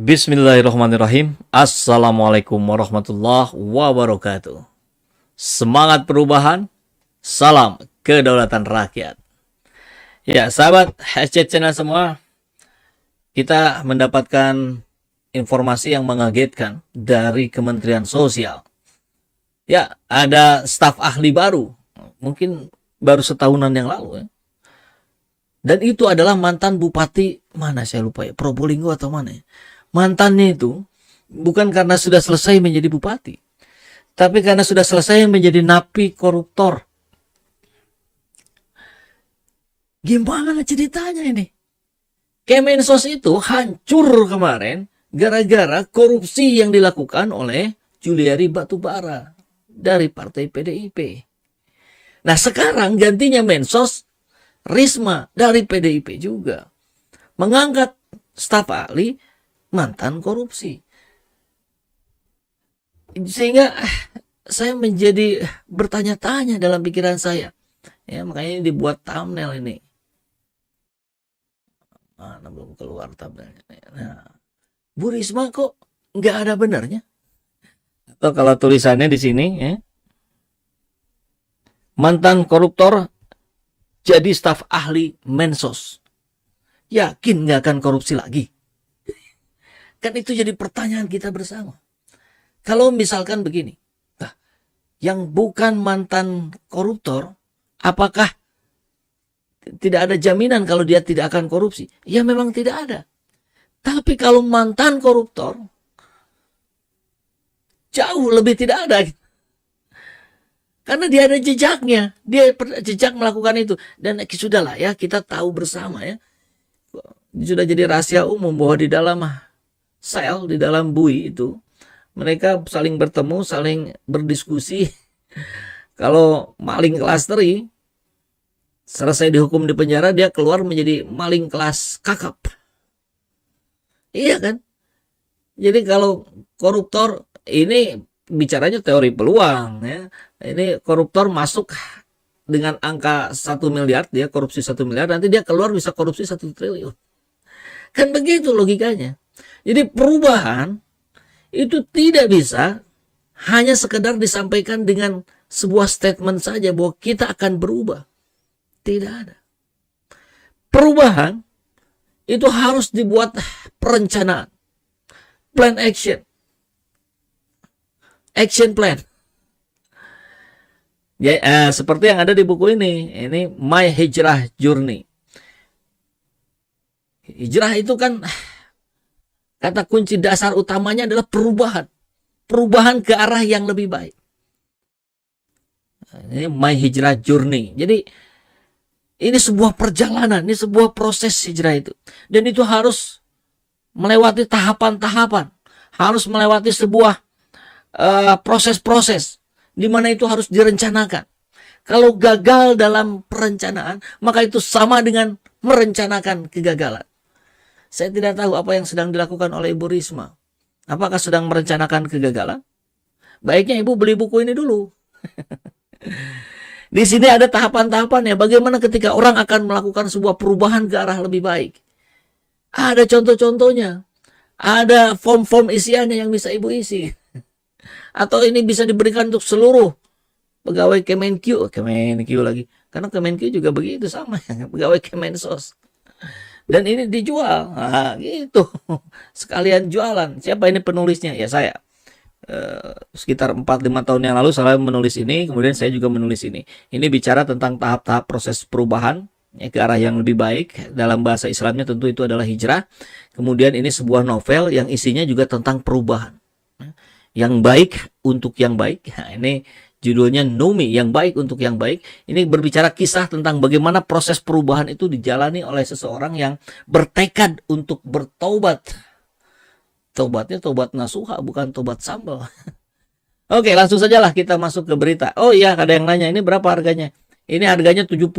Bismillahirrahmanirrahim. Assalamualaikum warahmatullahi wabarakatuh. Semangat perubahan, salam kedaulatan rakyat. Ya, sahabat HC Channel semua, kita mendapatkan informasi yang mengagetkan dari Kementerian Sosial. Ya, ada staf ahli baru, mungkin baru setahunan yang lalu ya. Dan itu adalah mantan bupati, mana saya lupa ya, Probolinggo atau mana ya. Mantannya itu bukan karena sudah selesai menjadi bupati, tapi karena sudah selesai menjadi napi koruptor. Gimana ceritanya ini? Kemensos itu hancur kemarin gara-gara korupsi yang dilakukan oleh Juliari Batubara dari partai PDIP. Nah sekarang gantinya Mensos Risma dari PDIP juga mengangkat staf ahli mantan korupsi. Sehingga saya menjadi bertanya-tanya dalam pikiran saya. Ya, makanya ini dibuat thumbnail ini. Mana belum keluar thumbnailnya. Nah, Bu Risma kok nggak ada benarnya? Atau kalau tulisannya di sini ya. Mantan koruptor jadi staf ahli Mensos. Yakin nggak akan korupsi lagi? Kan itu jadi pertanyaan kita bersama. Kalau misalkan begini, yang bukan mantan koruptor, apakah tidak ada jaminan kalau dia tidak akan korupsi? Ya memang tidak ada. Tapi kalau mantan koruptor, jauh lebih tidak ada. Karena dia ada jejaknya, dia jejak melakukan itu. Dan sudahlah ya, kita tahu bersama ya. Sudah jadi rahasia umum bahwa di dalam sel, di dalam bui itu, mereka saling bertemu, saling berdiskusi. Kalau maling kelas 3, selesai dihukum di penjara, dia keluar menjadi maling kelas kakap. Iya kan? Jadi kalau koruptor, ini bicaranya teori peluang ya. Ini koruptor masuk dengan angka 1 miliar, dia korupsi 1 miliar, nanti dia keluar bisa korupsi 1 triliun. Kan begitu logikanya. Jadi perubahan itu tidak bisa hanya sekedar disampaikan dengan sebuah statement saja bahwa kita akan berubah. Tidak ada. Perubahan itu harus dibuat perencanaan. Plan action. Action plan. Ya, seperti yang ada di buku ini. Ini My Hijrah Journey. Hijrah itu kan kata kunci dasar utamanya adalah perubahan. Perubahan ke arah yang lebih baik. Ini My Hijrah Journey. Jadi ini sebuah perjalanan, ini sebuah proses hijrah itu. Dan itu harus melewati tahapan-tahapan. Harus melewati sebuah proses-proses di mana itu harus direncanakan. Kalau gagal dalam perencanaan, maka itu sama dengan merencanakan kegagalan. Saya tidak tahu apa yang sedang dilakukan oleh Ibu Risma. Apakah sedang merencanakan kegagalan? Baiknya Ibu beli buku ini dulu. Di sini ada tahapan-tahapannya. Bagaimana ketika orang akan melakukan sebuah perubahan ke arah lebih baik. Ada contoh-contohnya. Ada form-form isiannya yang bisa Ibu isi. Atau ini bisa diberikan untuk seluruh pegawai Kemenq lagi. Karena Kemenq juga begitu sama ya, pegawai Kemensos. Dan ini dijual, nah, gitu. Sekalian jualan. Siapa ini penulisnya? Ya saya. Sekitar 4-5 tahun yang lalu saya menulis ini, kemudian saya juga menulis ini. Ini bicara tentang tahap-tahap proses perubahan ya, ke arah yang lebih baik. Dalam bahasa Islamnya tentu itu adalah hijrah. Kemudian ini sebuah novel yang isinya juga tentang perubahan. Yang baik untuk yang baik. Nah, ini judulnya Numi, yang baik untuk yang baik. Ini berbicara kisah tentang bagaimana proses perubahan itu dijalani oleh seseorang yang bertekad untuk bertobat. Tobatnya tobat nasuha, bukan tobat sambal. Oke, langsung sajalah kita masuk ke berita. Oh iya, ada yang nanya, ini berapa harganya? Ini harganya 75.000,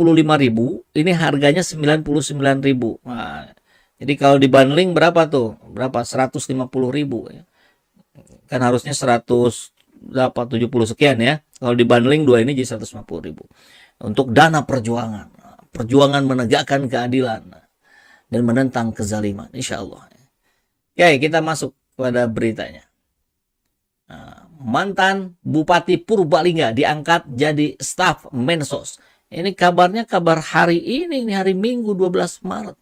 ini harganya 99.000. Nah, jadi kalau dibundling berapa tuh? Berapa? 150.000 ya. Kan harusnya 170 sekian ya. Kalau dibundling dua ini jadi 150.000. Untuk dana perjuangan. Perjuangan menegakkan keadilan dan menentang kezaliman. Insya Allah. Oke, kita masuk pada beritanya. Mantan Bupati Purbalingga diangkat jadi staf Mensos. Ini kabarnya kabar hari ini hari Minggu 12 Maret.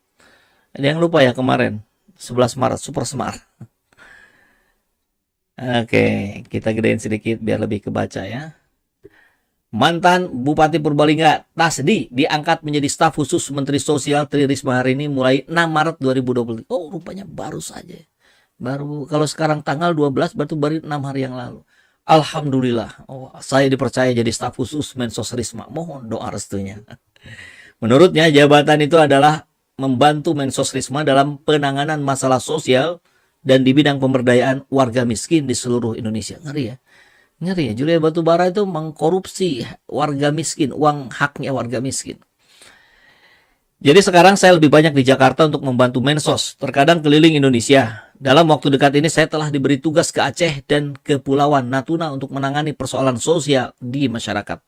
Ada yang lupa ya kemarin 11 Maret Super Semar. Oke, kita gedein sedikit biar lebih kebaca ya. Mantan Bupati Purbalingga Tasdi diangkat menjadi staf khusus Menteri Sosial Tri Risma hari ini mulai 6 Maret 2020. Oh, rupanya baru saja. Baru kalau sekarang tanggal 12 berarti baru 6 hari yang lalu. Alhamdulillah. Oh, saya dipercaya jadi staf khusus Mensos Risma. Mohon doa restunya. Menurutnya jabatan itu adalah membantu Mensos Risma dalam penanganan masalah sosial dan di bidang pemberdayaan warga miskin di seluruh Indonesia. Ngeri ya. Ngeri ya. Julian Batubara itu mengkorupsi warga miskin, uang haknya warga miskin. Jadi sekarang saya lebih banyak di Jakarta untuk membantu Mensos, terkadang keliling Indonesia. Dalam waktu dekat ini saya telah diberi tugas ke Aceh dan Kepulauan Natuna untuk menangani persoalan sosial di masyarakat.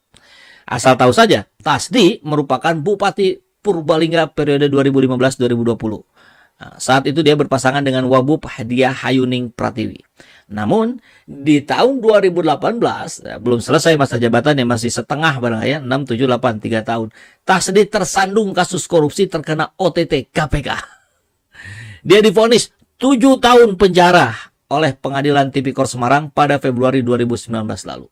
Asal tahu saja, Tasdi merupakan Bupati Purbalingga periode 2015-2020. Nah, saat itu dia berpasangan dengan Wabub Hadiah Hayuning Pratiwi. Namun di tahun 2018 belum selesai masa jabatannya, masih setengah barang ya, 6, 7, 8, 3 tahun. Tasdi tersandung kasus korupsi terkena OTT KPK. Dia divonis 7 tahun penjara oleh Pengadilan Tipikor Semarang pada Februari 2019 lalu.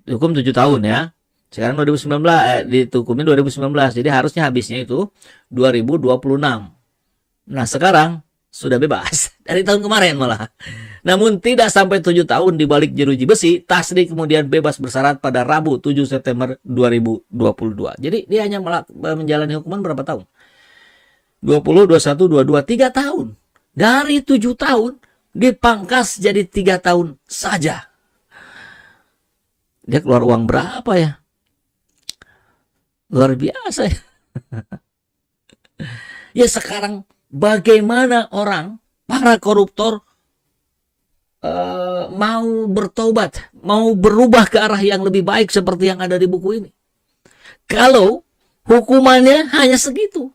Dihukum 7 tahun ya. Sekarang 2019 dihukumnya 2019. Jadi harusnya habisnya itu 2026. Nah, sekarang sudah bebas dari tahun kemarin malah. Namun tidak sampai 7 tahun di balik jeruji besi, Tasdi kemudian bebas bersyarat pada Rabu 7 September 2022. Jadi dia hanya menjalani hukuman berapa tahun? 20, 21, 22, 3 tahun. Dari 7 tahun dipangkas jadi 3 tahun saja. Dia keluar uang berapa ya? Luar biasa ya. Ya sekarang bagaimana orang, para koruptor mau bertobat, mau berubah ke arah yang lebih baik seperti yang ada di buku ini. Kalau hukumannya hanya segitu.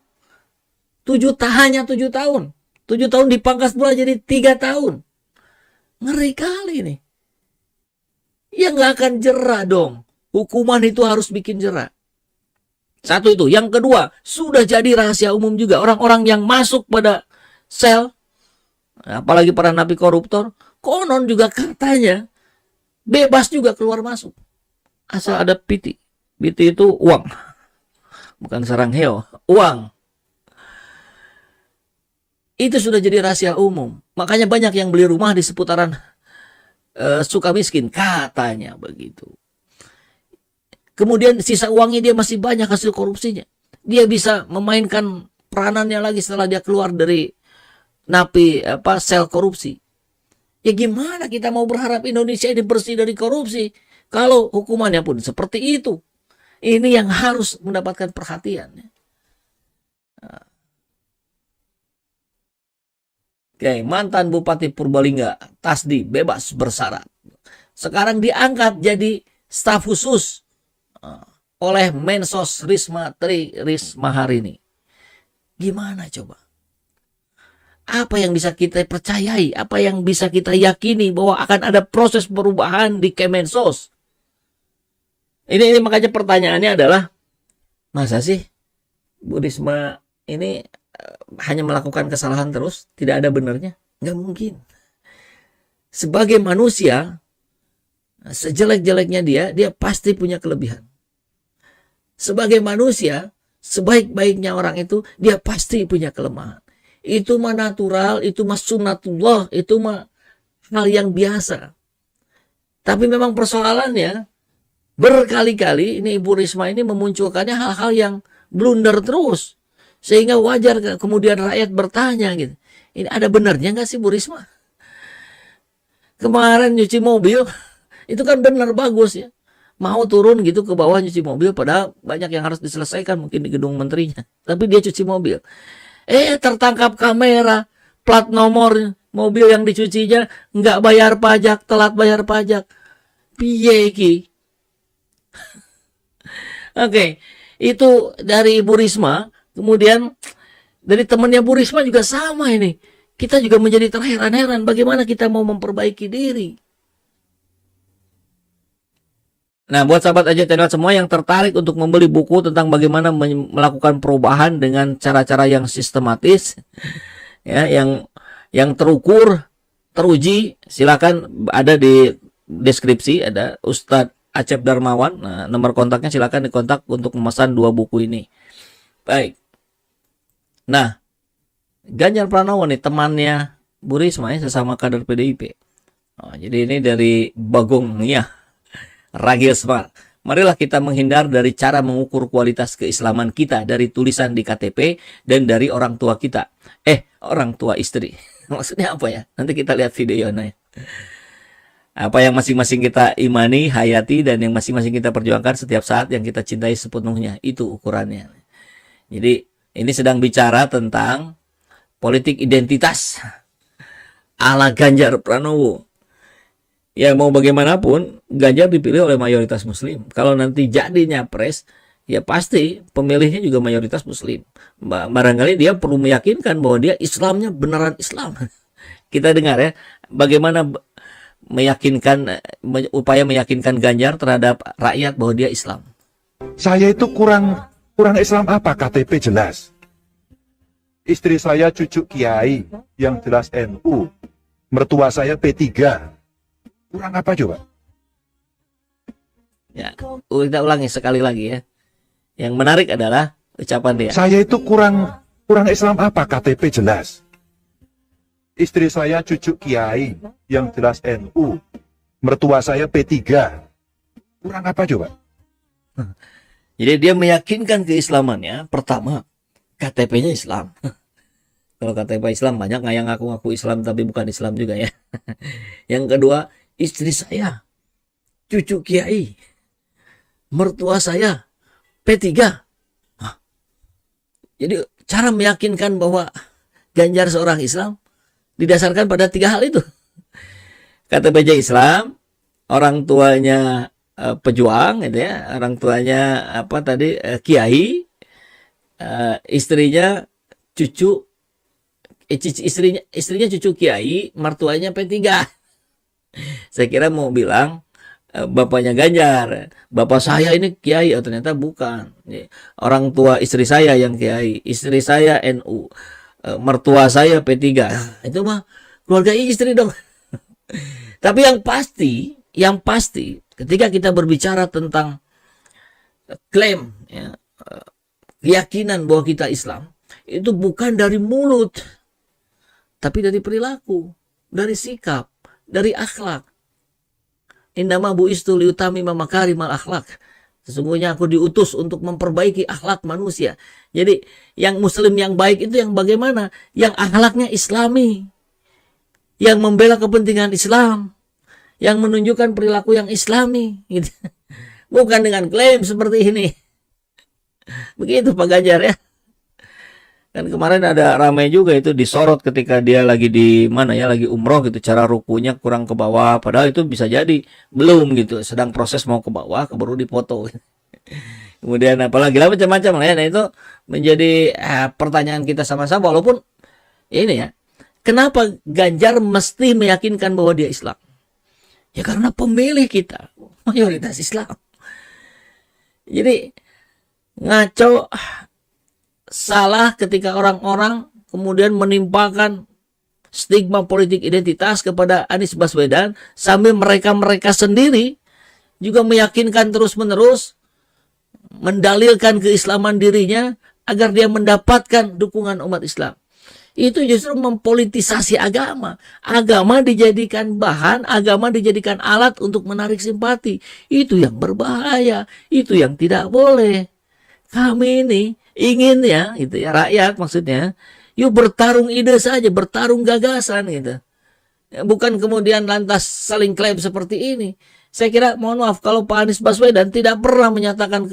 Hanya 7 tahun. 7 tahun dipangkas pula jadi 3 tahun. Ngeri kali ini. Ya nggak akan jera dong. Hukuman itu harus bikin jera. Satu itu. Yang kedua, sudah jadi rahasia umum juga. Orang-orang yang masuk pada sel, apalagi para napi koruptor, konon juga katanya bebas juga keluar masuk. Asal ada piti. Piti itu uang. Bukan sarang heo. Uang. Itu sudah jadi rahasia umum. Makanya banyak yang beli rumah di seputaran Sukamiskin. Katanya begitu. Kemudian sisa uangnya dia masih banyak hasil korupsinya. Dia bisa memainkan peranannya lagi setelah dia keluar dari napi sel korupsi. Ya gimana kita mau berharap Indonesia ini bersih dari korupsi kalau hukumannya pun seperti itu. Ini yang harus mendapatkan perhatian. Oke, mantan Bupati Purbalingga Tasdi bebas bersyarat. Sekarang diangkat jadi staf khusus oleh Mensos Risma Tri Risma hari ini. Gimana coba? Apa yang bisa kita percayai? Apa yang bisa kita yakini bahwa akan ada proses perubahan di Kemensos? Ini makanya pertanyaannya adalah, masa sih Bu Risma ini hanya melakukan kesalahan terus? Tidak ada benarnya? Nggak mungkin. Sebagai manusia, sejelek-jeleknya dia pasti punya kelebihan. Sebagai manusia, sebaik-baiknya orang itu, dia pasti punya kelemahan. Itu mah natural, itu mah sunnatullah, itu mah hal yang biasa. Tapi memang persoalannya, berkali-kali ini Ibu Risma ini memunculkannya hal-hal yang blunder terus. Sehingga wajar kemudian rakyat bertanya gitu. Ini ada benarnya nggak sih Bu Risma? Kemarin nyuci mobil, itu kan benar bagus ya. Mau turun gitu ke bawah nyuci mobil, padahal banyak yang harus diselesaikan mungkin di gedung menterinya. Tapi dia cuci mobil. Tertangkap kamera, plat nomor mobil yang dicucinya nggak bayar pajak, telat bayar pajak. Piye iki? Oke, itu dari Ibu Risma. Kemudian dari temannya Bu Risma juga sama ini. kita juga menjadi terheran-heran bagaimana kita mau memperbaiki diri. Nah, buat sahabat Aja Channel semua yang tertarik untuk membeli buku tentang bagaimana melakukan perubahan dengan cara-cara yang sistematis, ya, yang terukur, teruji, silakan ada di deskripsi, ada Ustadz Acep Darmawan. Nah, nomor kontaknya silakan dikontak untuk memesan 2 buku ini. Baik. Nah, Ganjar Pranowo nih temannya Bu Risma, ya, sesama kader PDIP. Oh, jadi ini dari Bagong ya. Ragil Smart. Marilah kita menghindar dari cara mengukur kualitas keislaman kita dari tulisan di KTP dan dari orang tua kita. Orang tua istri. Maksudnya apa ya? Nanti kita lihat videonya. Apa yang masing-masing kita imani, hayati, dan yang masing-masing kita perjuangkan setiap saat yang kita cintai sepenuhnya. Itu ukurannya. Jadi ini sedang bicara tentang politik identitas ala Ganjar Pranowo. Ya mau bagaimanapun, Ganjar dipilih oleh mayoritas muslim. Kalau nanti jadi nyapres, ya pasti pemilihnya juga mayoritas muslim. Barangkali dia perlu meyakinkan bahwa dia Islamnya beneran Islam. Kita dengar ya, bagaimana upaya meyakinkan Ganjar terhadap rakyat bahwa dia Islam. Saya itu kurang Islam apa? KTP jelas. Istri saya cucu kiai yang jelas NU. Mertua saya P3. Kurang apa coba? Ya, kita ulangi sekali lagi ya. Yang menarik adalah ucapan dia. Saya itu kurang Islam apa? KTP jelas. Istri saya cucu kiai yang jelas NU. Mertua saya P3. Kurang apa coba? Jadi dia meyakinkan keislamannya. Pertama, KTP-nya Islam. Kalau KTP Islam banyak nggak yang ngaku-ngaku Islam tapi bukan Islam juga ya. Yang kedua, istri saya cucu kiai, mertua saya P3. Jadi cara meyakinkan bahwa Ganjar seorang Islam didasarkan pada 3 hal itu. KTP-nya Islam, orang tuanya pejuang, gitu ya, orang tuanya kiai, istrinya cucu kiai, mertuanya P3. Saya kira mau bilang bapaknya Ganjar, bapak saya ini kiai, ternyata bukan. Orang tua istri saya yang kiai, istri saya NU, mertua saya P3. Itu mah keluarga istri dong. Tapi yang pasti ketika kita berbicara tentang klaim, ya, keyakinan bahwa kita Islam, itu bukan dari mulut, tapi dari perilaku, dari sikap, dari akhlak. Innama bu'istu liutamima makarimal akhlak. Sesungguhnya aku diutus untuk memperbaiki akhlak manusia. Jadi yang muslim yang baik itu yang bagaimana? Yang akhlaknya islami. Yang membela kepentingan Islam. Yang menunjukkan perilaku yang islami. Gitu. Bukan dengan klaim seperti ini. Begitu Pak Ganjar ya. Kan kemarin ada ramai juga itu disorot ketika dia lagi di mana ya, lagi umroh gitu, cara rukunya kurang ke bawah, padahal itu bisa jadi belum gitu, sedang proses mau ke bawah baru dipoto. Kemudian apalagi lah macam-macam lah ya. Nah itu menjadi pertanyaan kita sama-sama, walaupun ini ya, kenapa Ganjar mesti meyakinkan bahwa dia Islam? Ya karena pemilih kita mayoritas Islam. Jadi ngaco, salah ketika orang-orang kemudian menimpakan stigma politik identitas kepada Anies Baswedan sambil mereka sendiri juga meyakinkan terus-menerus, mendalilkan keislaman dirinya agar dia mendapatkan dukungan umat Islam. Itu justru mempolitisasi agama. Agama dijadikan bahan, agama dijadikan alat untuk menarik simpati. Itu yang berbahaya, itu yang tidak boleh. Kami ini ingin ya, gitu ya, rakyat maksudnya, yuk bertarung ide saja, bertarung gagasan gitu. Ya, bukan kemudian lantas saling klaim seperti ini. Saya kira, mohon maaf, kalau Pak Anies Baswedan tidak pernah menyatakan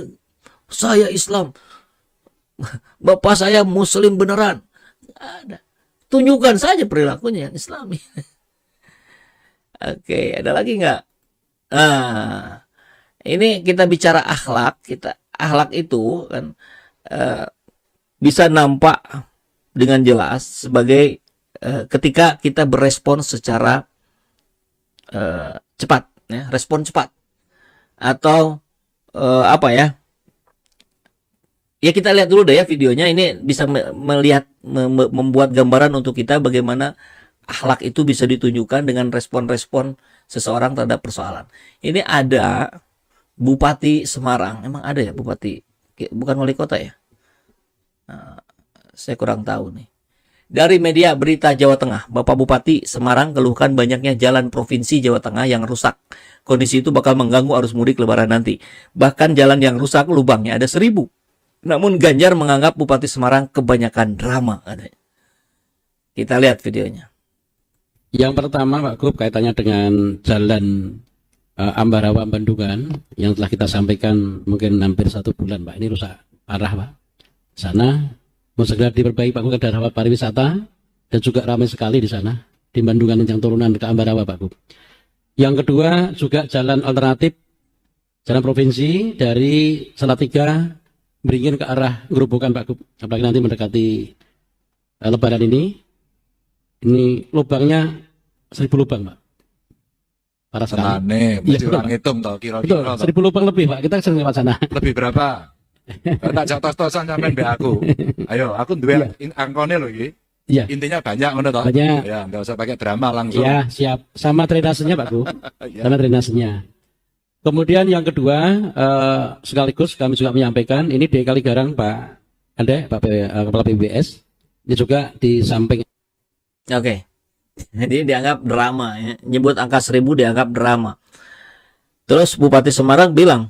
saya Islam, bapak saya Muslim beneran, ada. Tunjukkan saja perilakunya yang Islami. Oke, ada lagi nggak? Nah, ini kita bicara akhlak, akhlak itu kan bisa nampak dengan jelas sebagai ketika kita berespon secara cepat, ya, respon cepat, atau apa ya? Ya kita lihat dulu deh ya videonya, ini bisa melihat membuat gambaran untuk kita bagaimana akhlak itu bisa ditunjukkan dengan respon-respon seseorang terhadap persoalan. Ini ada Bupati Semarang, emang ada ya Bupati, bukan wali kota ya? Nah, saya kurang tahu nih. Dari media berita Jawa Tengah, Bapak Bupati Semarang keluhkan banyaknya jalan provinsi Jawa Tengah yang rusak. Kondisi itu bakal mengganggu arus mudik lebaran nanti. Bahkan jalan yang rusak lubangnya ada 1000. Namun Ganjar menganggap Bupati Semarang kebanyakan drama. Kita lihat videonya. Yang pertama Pak Gub, kaitannya dengan jalan Ambarawa Bandungan yang telah kita sampaikan mungkin hampir 1 bulan Pak. Ini rusak parah Pak. Sana mau segera diperbaiki Pak Gub, ada rawa pariwisata dan juga ramai sekali di sana di Bandungan yang turunan ke Ambarawa Pak Gub. Yang kedua juga jalan alternatif, jalan provinsi dari Salatiga beringin ke arah Gerobokan Pak Gub. Apalagi nanti mendekati Lebaran ini lubangnya 1000 lubang Pak. Parah sekali. Senane, mesti orang hitung toh Betul, kira-kira. 1000 lubang lebih Pak. Kita sering lewat sana. Lebih berapa? Tak jak tos-tosan sampean mbek aku. Ayo, aku duwe angkone lho iki. Iya. Intinya banyak ngono toh. Banyak. Ya, enggak usah pakai drama langsung. Iya, siap. Sama drainasenya Pak Gub. Ya. Sama drainasenya. Kemudian yang kedua, sekaligus kami juga menyampaikan, ini di Kaligarang Pak Ande, Kepala PBS, ini juga di samping. Oke. Jadi dianggap drama ya. Nyebut angka 1000 dianggap drama. Terus Bupati Semarang bilang,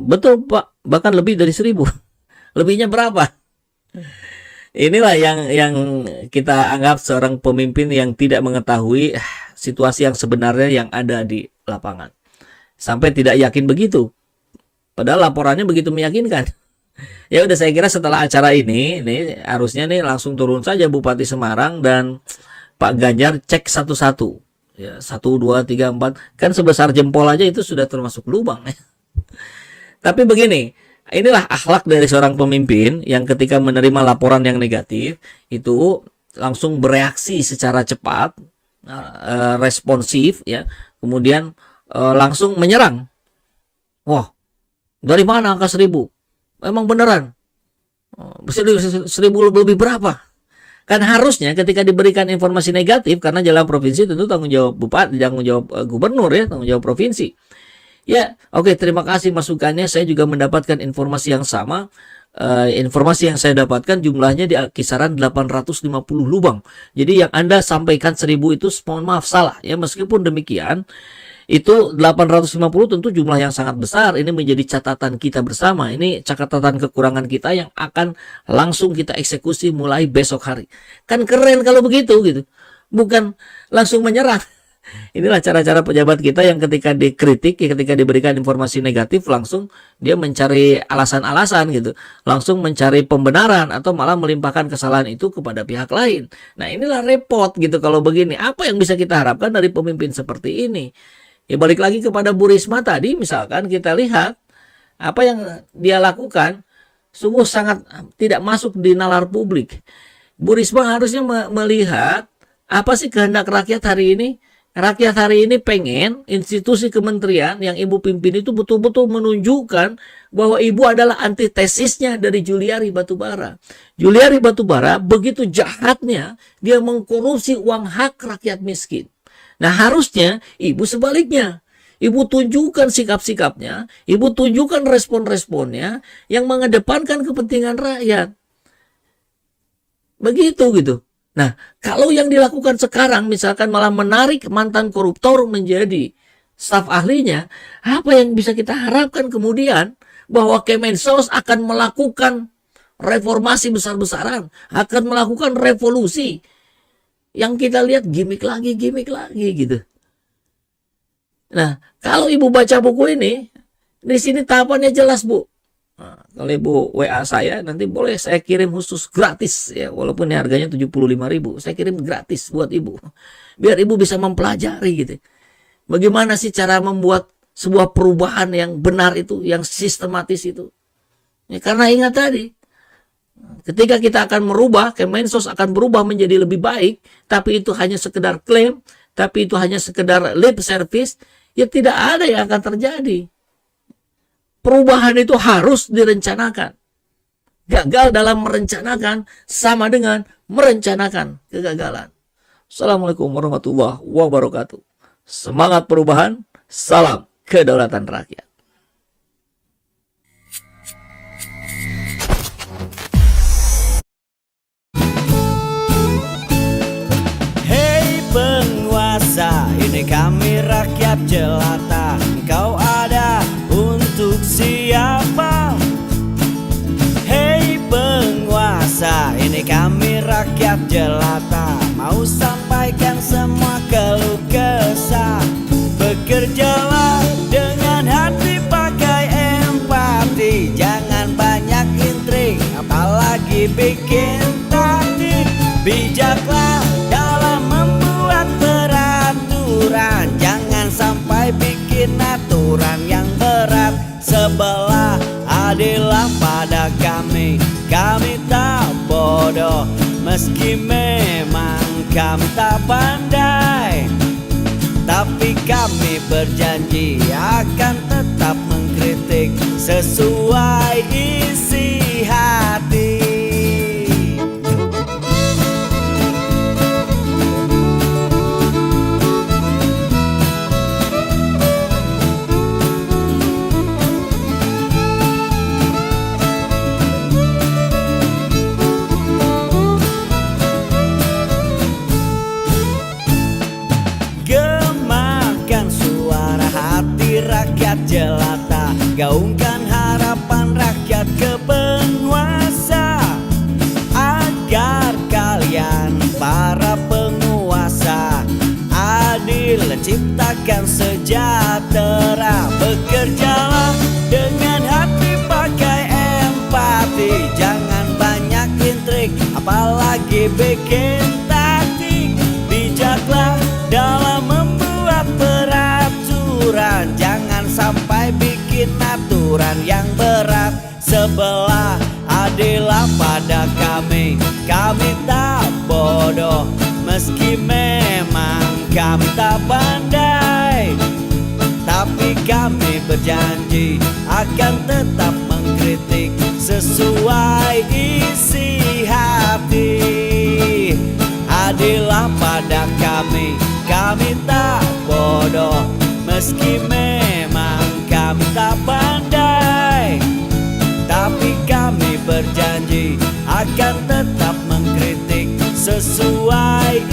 betul Pak, bahkan lebih dari 1000. Lebihnya berapa? Inilah yang kita anggap seorang pemimpin yang tidak mengetahui situasi yang sebenarnya yang ada di lapangan. Sampai tidak yakin begitu. Padahal laporannya begitu meyakinkan. Ya udah, saya kira setelah acara ini harusnya nih langsung turun saja Bupati Semarang dan Pak Ganjar cek satu-satu. Ya, 1, 2, 3, 4. Kan sebesar jempol aja itu sudah termasuk lubang. Tapi begini, inilah akhlak dari seorang pemimpin yang ketika menerima laporan yang negatif itu langsung bereaksi secara cepat, responsif ya. Kemudian langsung menyerang. Wah, dari mana angka 1000? Emang beneran? 1000 lebih berapa? Kan harusnya ketika diberikan informasi negatif, karena jalan provinsi tentu tanggung jawab bupati, tanggung jawab gubernur ya, tanggung jawab provinsi. Ya, oke, terima kasih masukannya. Saya juga mendapatkan informasi yang sama. Informasi yang saya dapatkan jumlahnya di kisaran 850 lubang. Jadi yang Anda sampaikan 1000 itu mohon maaf salah ya. Meskipun demikian, itu 850 tentu jumlah yang sangat besar. Ini menjadi catatan kita bersama. Ini catatan kekurangan kita yang akan langsung kita eksekusi mulai besok hari. Kan keren kalau begitu gitu. Bukan langsung menyerang. Inilah cara-cara pejabat kita yang ketika dikritik, ketika diberikan informasi negatif, langsung dia mencari alasan-alasan gitu. Langsung mencari pembenaran atau malah melimpahkan kesalahan itu kepada pihak lain. Nah inilah repot gitu kalau begini. Apa yang bisa kita harapkan dari pemimpin seperti ini? Ya balik lagi kepada Bu Risma tadi, misalkan kita lihat apa yang dia lakukan sungguh sangat tidak masuk di nalar publik. Bu Risma harusnya melihat apa sih kehendak rakyat hari ini. Rakyat hari ini pengen institusi kementerian yang ibu pimpin itu betul-betul menunjukkan bahwa ibu adalah antitesisnya dari Juliari Batubara. Juliari Batubara begitu jahatnya dia mengkorupsi uang hak rakyat miskin. Nah harusnya ibu sebaliknya. Ibu tunjukkan sikap-sikapnya, ibu tunjukkan respon-responnya yang mengedepankan kepentingan rakyat. Begitu gitu. Nah, kalau yang dilakukan sekarang misalkan malah menarik mantan koruptor menjadi staf ahlinya, apa yang bisa kita harapkan kemudian? Bahwa Kemensos akan melakukan reformasi besar-besaran, akan melakukan revolusi. Yang kita lihat gimmick lagi gitu. Nah, kalau ibu baca buku ini, di sini tahapannya jelas, Bu. Nah, kalau ibu WA saya nanti boleh saya kirim khusus gratis ya, walaupun ini harganya 75.000, saya kirim gratis buat ibu biar ibu bisa mempelajari gitu bagaimana sih cara membuat sebuah perubahan yang benar itu, yang sistematis itu ya, karena ingat tadi Ketika kita akan merubah, Kemensos akan berubah menjadi lebih baik, tapi itu hanya sekedar klaim, tapi itu hanya sekedar lip service, ya tidak ada yang akan terjadi. Perubahan itu harus direncanakan. Gagal dalam merencanakan sama dengan merencanakan kegagalan. Assalamualaikum warahmatullahi wabarakatuh. Semangat perubahan, salam kedaulatan rakyat. Hei penguasa, ini kami rakyat jelata. Engkau ada untuk siapa? Hei penguasa, ini kami rakyat jelata. Mau sampaikan semua keluh kesah. Bekerjalah dengan hati, pakai empati. Jangan banyak intrik, apalagi bikin taktik. Bijaklah dalam membuat peraturan. Jangan sampai bikin aturan yang berat. Sebelah adillah pada kami, kami tak bodoh. Meski memang kami tak pandai, tapi kami berjanji akan tetap mengkritik sesuai isi hati. Rakyat jelata, gaungkan harapan rakyat ke penguasa, agar kalian para penguasa adil ciptakan sejahtera. Bekerjalah dengan hati, pakai empati. Jangan banyak intrik, apalagi bikin taktik. Bijaklah dalam membuat peraturan. Jangan sampai bikin aturan yang berat. Sebelah adillah pada kami, kami tak bodoh. Meski memang kami tak pandai, tapi kami berjanji akan tetap mengkritik sesuai isi hati. Adillah pada kami, kami tak bodoh. Meski memang kami tak pandai, tapi kami berjanji akan tetap mengkritik sesuai